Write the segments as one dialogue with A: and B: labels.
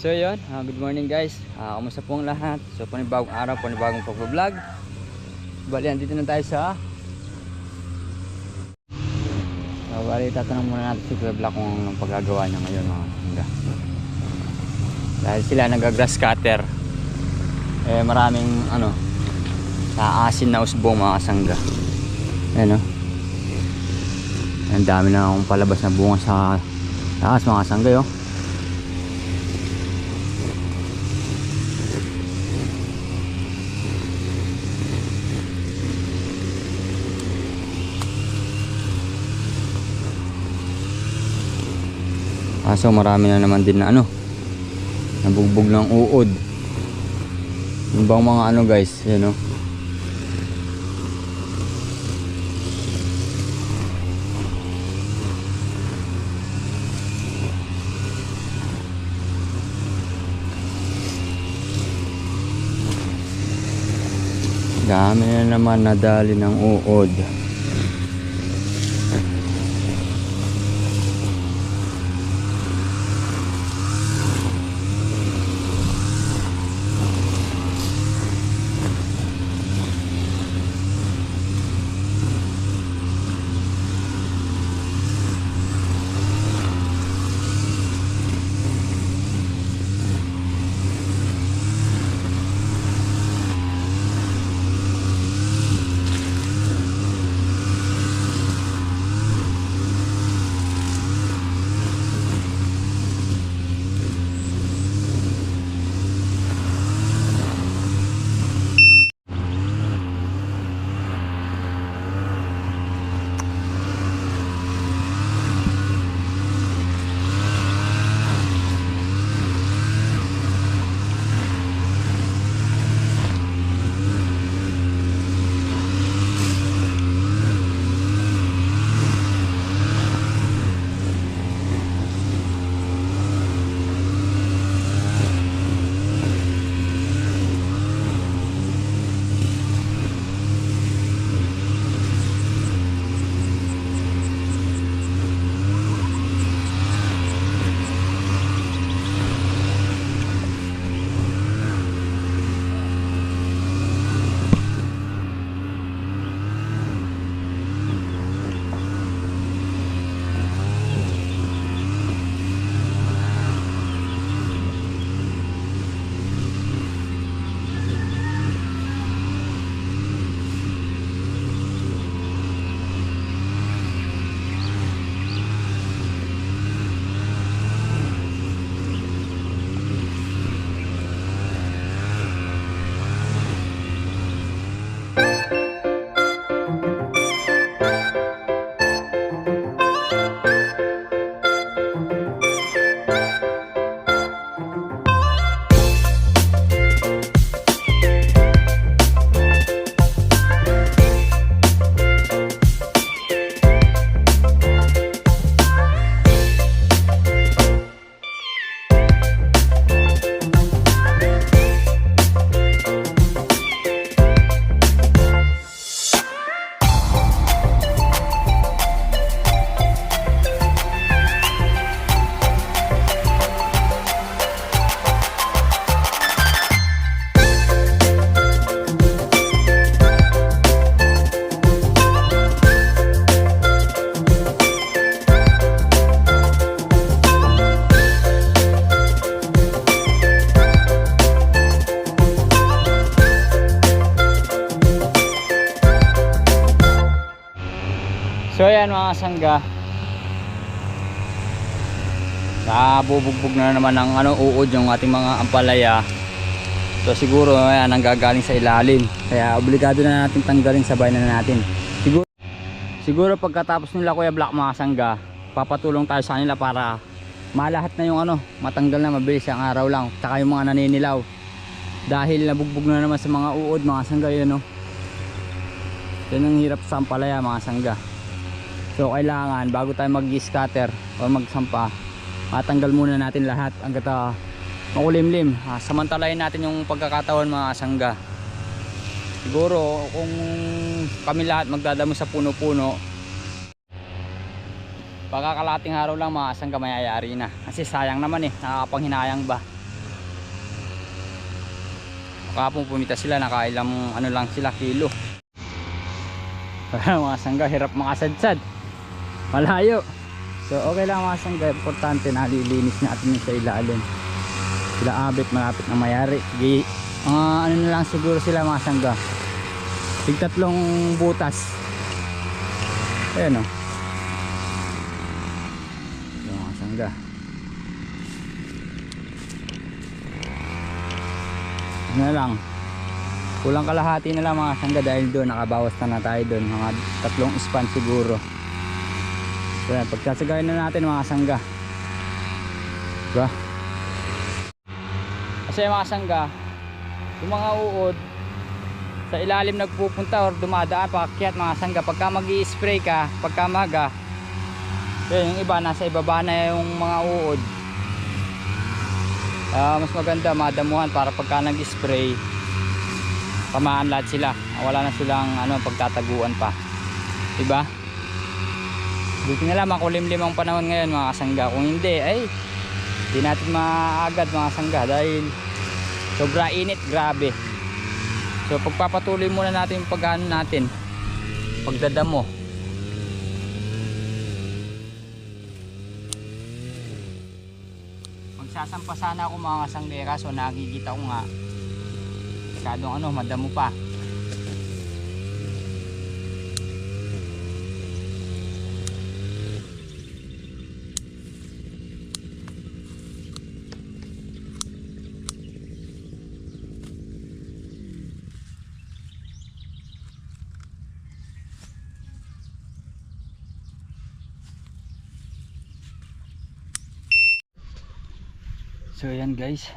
A: So yun, good morning guys. Kumusta po ang lahat? So panibagong araw, panibagong pag-vlog. Bali, andito na tayo sa bali, tatanong muna natin si Kuya Black kung anong paggagawa niya ngayon mga hangga. Dahil sila nag-grass cutter. Maraming sa asin na usbong mga sangga. Ayan o. Ang dami na akong palabas na bunga sa taas mga sangga yun. Kaso marami na naman din na nabugbog ng uod. Yung bang mga guys, yan o. Dami na naman nadali ng uod. So ayan mga sangga, nabubugbog na naman ng uod yung ating mga ampalaya. So siguro ayan, nanggagaling sa ilalim, kaya obligado na natin tanggalin, sabay na natin. Siguro pagkatapos nila Kuya Black mga sangga, papatulong tayo sa kanila para malahat na yung matanggal na mabilis, ang araw lang, tsaka yung mga naninilaw. Dahil nabugbog na naman sa mga uod mga sangga yun yan ang hirap sa ampalaya mga sangga. So kailangan bago tayo mag-scatter o magsampa, matanggal muna natin lahat hanggat makulimlim. Samantalahin natin yung pagkakatawan mga sangga. Siguro kung kami lahat magdadamo sa puno-puno, pagkakalating araw lang mga sangga mayayari na. Kasi sayang naman nakakapanghinayang ba. Kahapon pumita sila, nakailang ano lang sila kilo. Mga sangga, hirap makasadsad. Malayo. So okay lang mga sangga, importante na lilinis natin yung sa ilalim. Sila abit, malapit na mayari. Sige, ano na lang siguro sila mga sangga. Tig-tatlong butas. Ayan o. Yung mga sangga. Ano na lang. Kulang kalahati na lang mga sangga dahil doon nakabawas na tayo doon. Mga 3 span siguro. So yan, pagkasagayin na natin mga sangga. Diba? Kasi mga sangga, yung mga uod sa ilalim nagpupunta or dumadaan paakyat mga sangga, pagka mag-i-spray ka pagka maga, yun, yung iba nasa ibaba na yung mga uod. Mas maganda madamuhan para pagka nag-spray pamaan lahat sila, wala na silang pagtataguan pa, diba? Buti na lang makulimlim ang panahon ngayon mga sangga. Kung hindi ay hindi natin maagad mga sangga dahil sobra init, grabe. So pagpapatuloy muna natin yung pag-ano natin, pagdadamo. Magsasampa sana ako mga sanggera, so nakikita ko nga masyadong madamo pa. So ayan guys,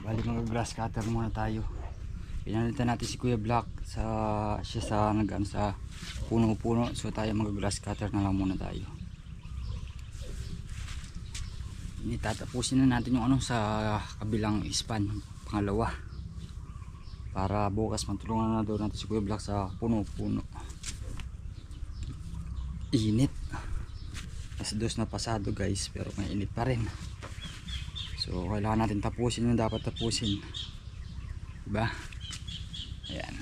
A: bali mga grass cutter muna tayo. Pinalitan natin si Kuya Black siya sa nag-ano sa puno-puno. So tayo mga grass cutter na lang muna tayo. Tatapusin na natin yung sa kabilang span, pangalawa. Para bukas matulungan na doon natin si Kuya Black sa puno-puno. Init. As dos na pasado guys, pero may init pa rin. So kailangan natin tapusin yung dapat tapusin, diba? Ayan.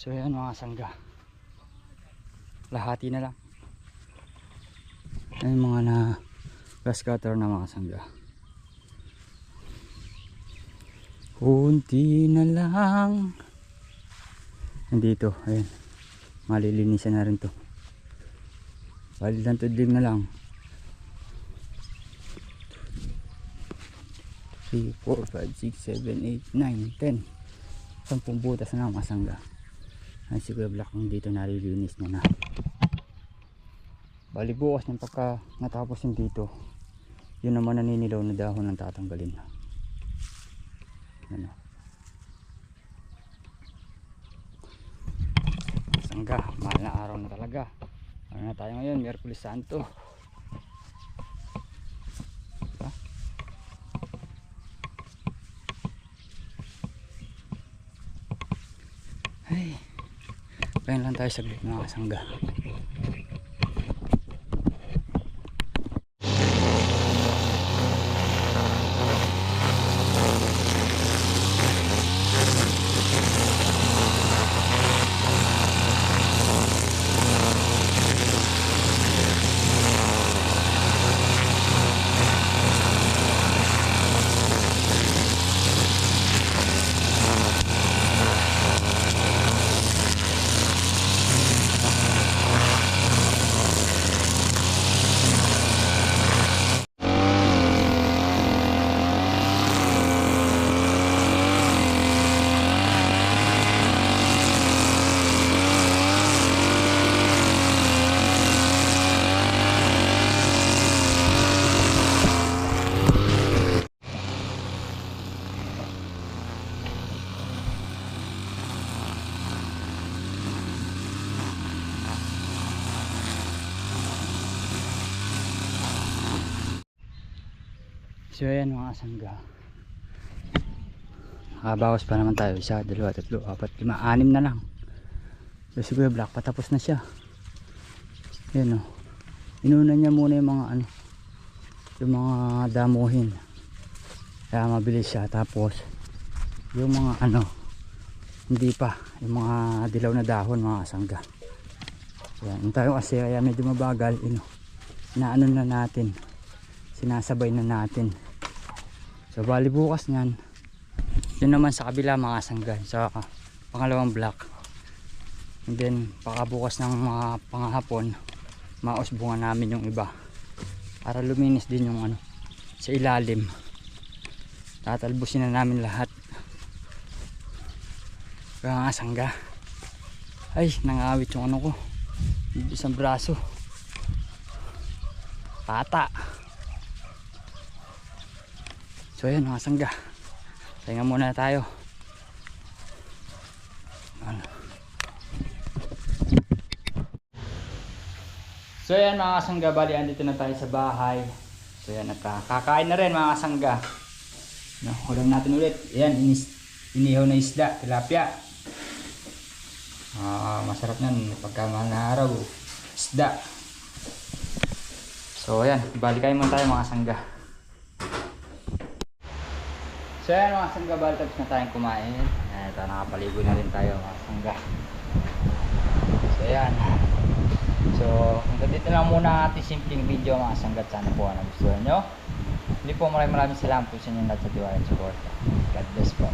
A: So ayan mga sangga, lahati na lang. Ayan mga na grass cutter na mga sangga. Kunti na lang. Nandito, ayan, malilinisan na rin to. Bali lang tudling na lang. 3, 4, 5, 6, 7, 8, 9, 10. 10 butas na mga sangga. Ay siguro black ang dito narilinis na na. Bali bukas ng pagka natapos yung dito, yun naman naninilaw na dahon ang tatanggalin. Ano? Sangga, mahal na araw na talaga. Ano na tayo ngayon? Miyerkules Santo. Diba? Ay, pahin lang tayo saglit mga sangga. So ayan mga sangga, nakabawas pa naman tayo. 1, 2, 3, 4, 5, 6 na lang. So siguro black patapos na siya. Ayan o, inuna niya muna yung mga ano, yung mga damuhin, kaya mabilis siya. Tapos yung mga ano, hindi pa, yung mga dilaw na dahon mga sangga. Ayan tayo kasi kaya medyo mabagal. Inaano na natin, sinasabay na natin. So bali bukas nyan, yun naman sa kabila mga sangga, sa pangalawang block. And then pakabukas ng mga panghapon, mausbungan namin yung iba para luminis din yung ano sa ilalim. Tatalbusin na namin lahat. Kaya mga sangga, ay nangawit yung ano ko, isang braso, pata. So ayan mga sangga, pahinga muna tayo. So ayan mga sangga, bali andito na tayo sa bahay. So ayan, at kakain na rin mga sangga. No, ulam natin ulit. Ayan, inihaw na isda, tilapia. Masarap nan pagka mahal na araw, isda. So ayan, bali kain muna tayo mga sangga. So ayan mga sangga, bali tapos na tayong kumain. Ito, nakapaligo na rin tayo mga sangga. So ayan. So hanggang dito lang muna ang ating simpleng video mga sangga. Sana po nagustuhan nyo. Hindi po, maraming salamat po sa inyo lahat sa tiwala at support. God bless po.